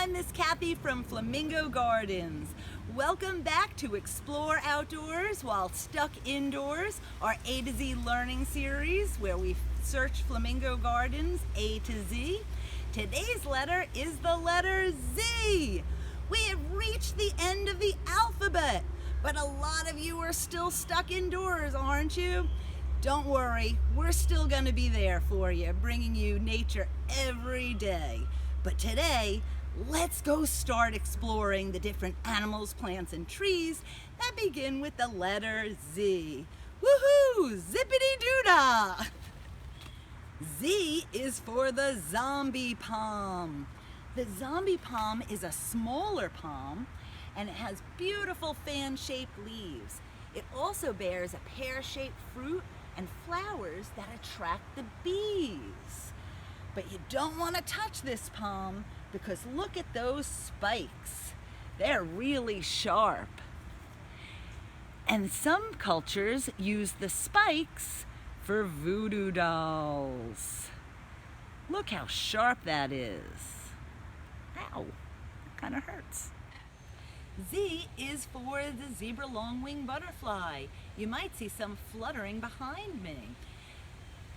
I'm Miss Kathy from Flamingo Gardens. Welcome back to Explore Outdoors While Stuck Indoors, our A to Z learning series where we search Flamingo Gardens A to Z. Today's letter is the letter Z. We have reached the end of the alphabet, but a lot of you are still stuck indoors, aren't you? Don't worry, we're still going to be there for you, bringing you nature every day. But today, let's go start exploring the different animals, plants, and trees that begin with the letter Z. Woohoo! Zippity-doo-dah! Z is for the zombie palm. The zombie palm is a smaller palm, and it has beautiful fan-shaped leaves. It also bears a pear-shaped fruit and flowers that attract the bees. But you don't want to touch this palm because look at those spikes. They're really sharp. And some cultures use the spikes for voodoo dolls. Look how sharp that is. Ow, that kind of hurts. Z is for the zebra longwing butterfly. You might see some fluttering behind me.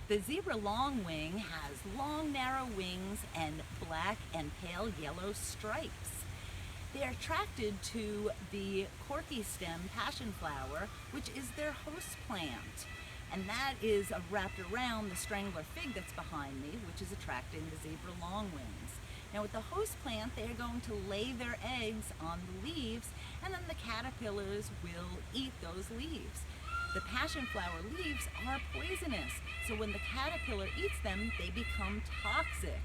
The zebra longwing has long, narrow wings and black and pale yellow stripes. They are attracted to the corky stem passion flower, which is their host plant. And that is wrapped around the strangler fig that's behind me, which is attracting the zebra longwings. Now with the host plant, they're going to lay their eggs on the leaves, and then the caterpillars will eat those leaves. The passion flower leaves are poisonous, so when the caterpillar eats them, they become toxic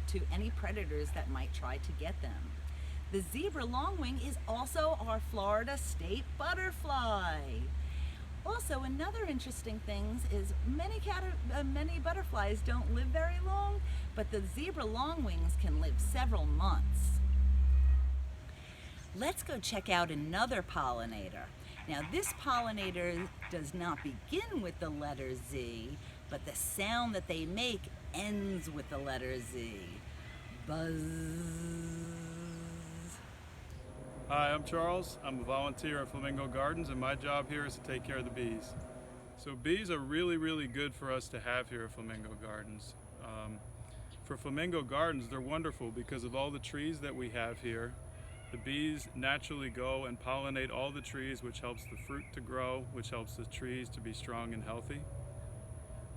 to any predators that might try to get them. The zebra longwing is also our Florida state butterfly. Also, another interesting thing is many butterflies don't live very long, but the zebra longwings can live several months. Let's go check out another pollinator. Now, this pollinator does not begin with the letter Z, but the sound that they make ends with the letter Z. Buzz. Hi, I'm Charles. I'm a volunteer at Flamingo Gardens, and my job here is to take care of the bees. So bees are really good for us to have here at Flamingo Gardens. For Flamingo Gardens, they're wonderful because of all the trees that we have here. The bees naturally go and pollinate all the trees, which helps the fruit to grow, which helps the trees to be strong and healthy.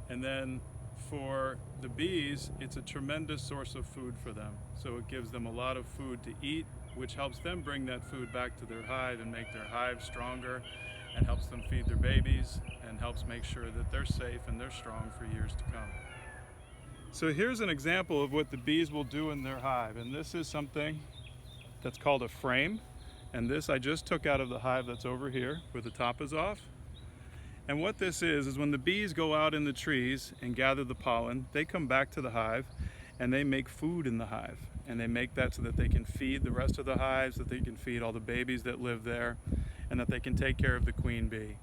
And then for the bees, it's a tremendous source of food for them. So it gives them a lot of food to eat, which helps them bring that food back to their hive and make their hive stronger, and helps them feed their babies and helps make sure that they're safe and they're strong for years to come. So here's an example of what the bees will do in their hive, and this is something that's called a frame, and this I just took out of the hive that's over here where the top is off. And what this is when the bees go out in the trees and gather the pollen, they come back to the hive and they make food in the hive, and they make that so that they can feed the rest of the hives, that they can feed all the babies that live there, and that they can take care of the queen bee.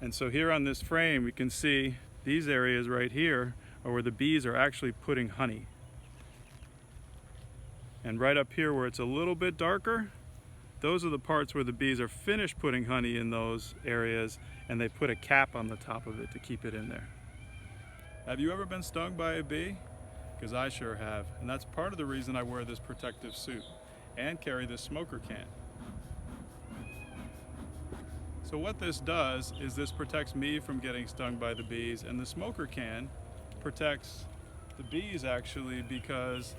And so here on this frame we can see these areas right here are where the bees are actually putting honey. And right up here where it's a little bit darker, those are the parts where the bees are finished putting honey in those areas, and they put a cap on the top of it to keep it in there. Have you ever been stung by a bee? Because I sure have, and that's part of the reason I wear this protective suit and carry this smoker can. So what this does is this protects me from getting stung by the bees, and the smoker can protects the bees actually because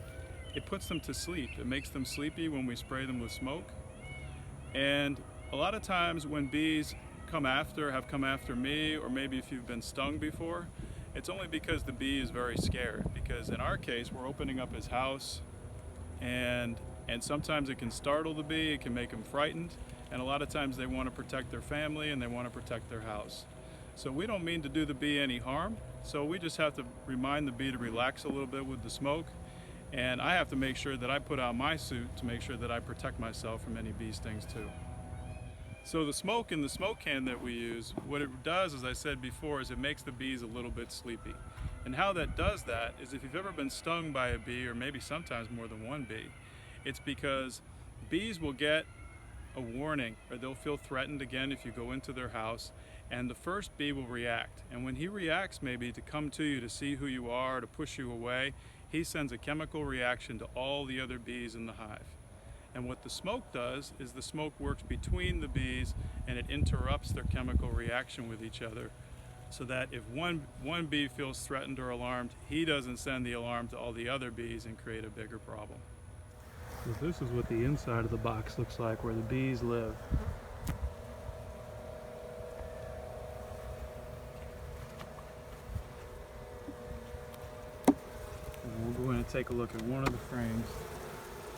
it puts them to sleep. It makes them sleepy when we spray them with smoke. And a lot of times when bees have come after me, or maybe if you've been stung before, it's only because the bee is very scared. Because in our case, we're opening up his house, and sometimes it can startle the bee, it can make them frightened, and a lot of times they want to protect their family and they want to protect their house. So we don't mean to do the bee any harm, so we just have to remind the bee to relax a little bit with the smoke. And I have to make sure that I put on my suit to make sure that I protect myself from any bee stings too. So the smoke in the smoke can that we use, what it does, as I said before, is it makes the bees a little bit sleepy. And how that does that is if you've ever been stung by a bee, or maybe sometimes more than one bee, It's because bees will get a warning, or they'll feel threatened again if you go into their house, and the first bee will react. And when he reacts, maybe to come to you to see who you are, to push you away, he sends a chemical reaction to all the other bees in the hive. And what the smoke does is the smoke works between the bees, and it interrupts their chemical reaction with each other, so that if one bee feels threatened or alarmed, he doesn't send the alarm to all the other bees and create a bigger problem. So this is what the inside of the box looks like, where the bees live. And we'll go in and take a look at one of the frames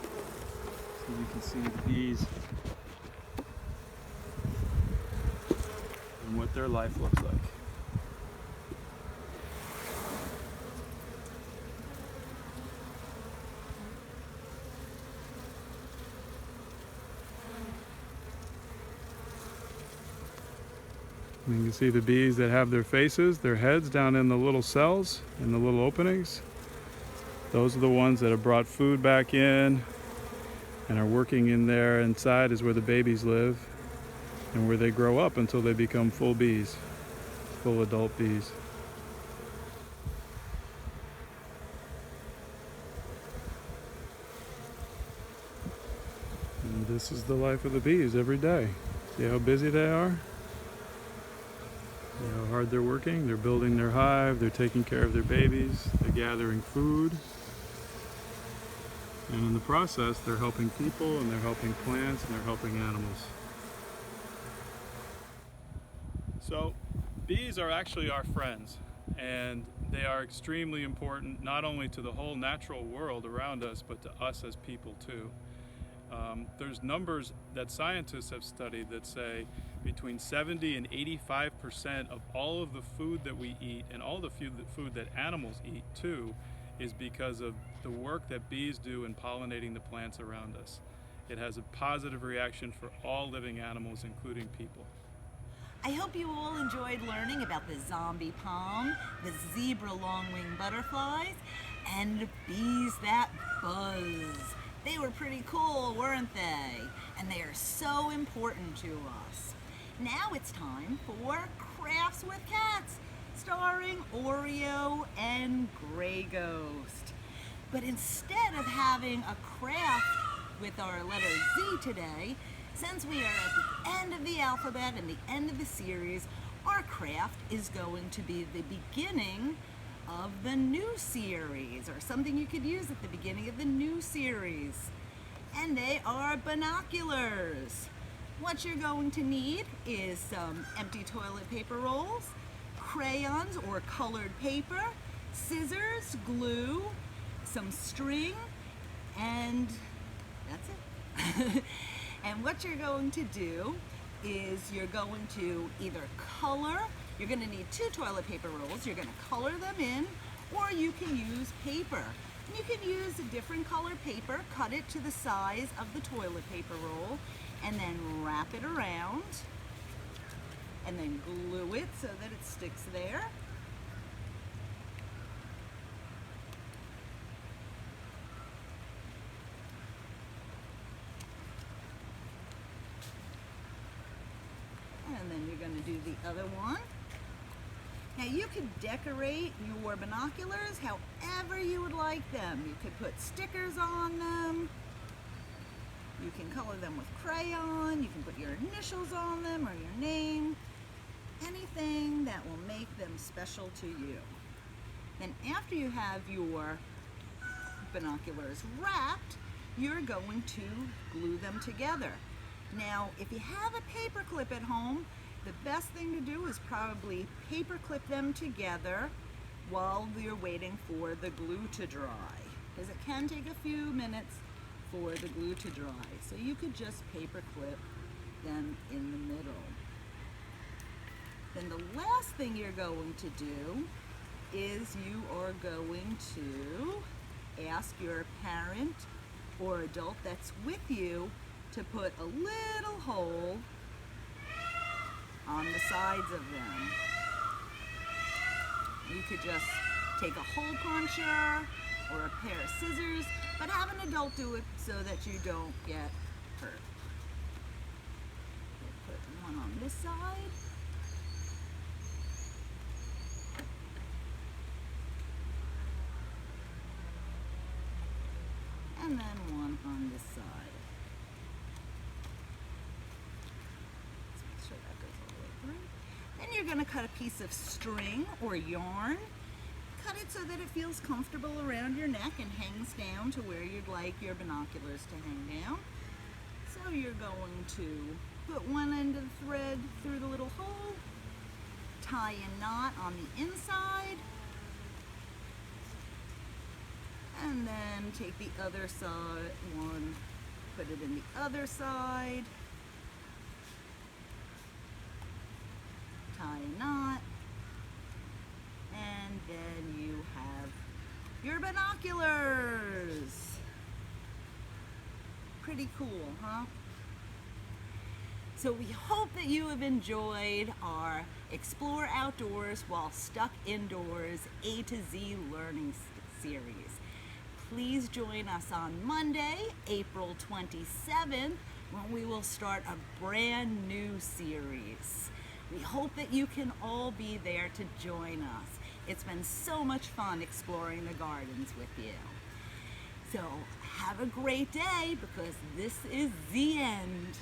so you can see the bees and what their life looks like. You can see the bees that have their faces, their heads down in the little cells, in the little openings. Those are the ones that have brought food back in and are working in there. Inside is where the babies live and where they grow up until they become full bees, full adult bees. And this is the life of the bees every day. See how busy they are? See how hard they're working? They're building their hive, they're taking care of their babies, they're gathering food. And in the process, they're helping people, and they're helping plants, and they're helping animals. So, bees are actually our friends, and they are extremely important not only to the whole natural world around us, but to us as people too. There's numbers that scientists have studied that say between 70 and 85% of all of the food that we eat, and all the food that animals eat too, is because of the work that bees do in pollinating the plants around us. It has a positive reaction for all living animals, including people. I hope you all enjoyed learning about the zombie palm, the zebra longwing butterflies, and bees that buzz. They were pretty cool, weren't they? And they are so important to us. Now it's time for Crafts with Cats, starring Oreo and Grey Ghost. But instead of having a craft with our letter Z today, since we are at the end of the alphabet and the end of the series, our craft is going to be the beginning of the new series, or something you could use at the beginning of the new series. And they are binoculars. What you're going to need is some empty toilet paper rolls, crayons or colored paper, scissors, glue, some string, and that's it. And what you're going to do is you're going to either color, you're going to need 2 toilet paper rolls, you're going to color them in, or you can use paper. And you can use a different color paper, cut it to the size of the toilet paper roll, and then wrap it around, and then glue it so that it sticks there. And then you're going to do the other one. Now you could decorate your binoculars however you would like them. You could put stickers on them. You can color them with crayon. You can put your initials on them or your name. Anything that will make them special to you. Then after you have your binoculars wrapped, you're going to glue them together. Now, if you have a paper clip at home, the best thing to do is probably paper clip them together while you're waiting for the glue to dry, because it can take a few minutes for the glue to dry. So you could just paper clip them in the middle. Then the last thing you're going to do is you are going to ask your parent or adult that's with you to put a little hole on the sides of them. You could just take a hole puncher or a pair of scissors, but have an adult do it so that you don't get hurt. We'll put one on this side. And then one on this side. Let's make sure that goes all the way through. Then you're going to cut a piece of string or yarn. Cut it so that it feels comfortable around your neck and hangs down to where you'd like your binoculars to hang down. So you're going to put one end of the thread through the little hole, tie a knot on the inside, and then take the other side one, put it in the other side, tie a knot, and then you have your binoculars. Pretty cool, huh? So we hope that you have enjoyed our Explore Outdoors While Stuck Indoors A to Z learning series. Please join us on Monday, April 27th, when we will start a brand new series. We hope that you can all be there to join us. It's been so much fun exploring the gardens with you. So have a great day, because this is the end.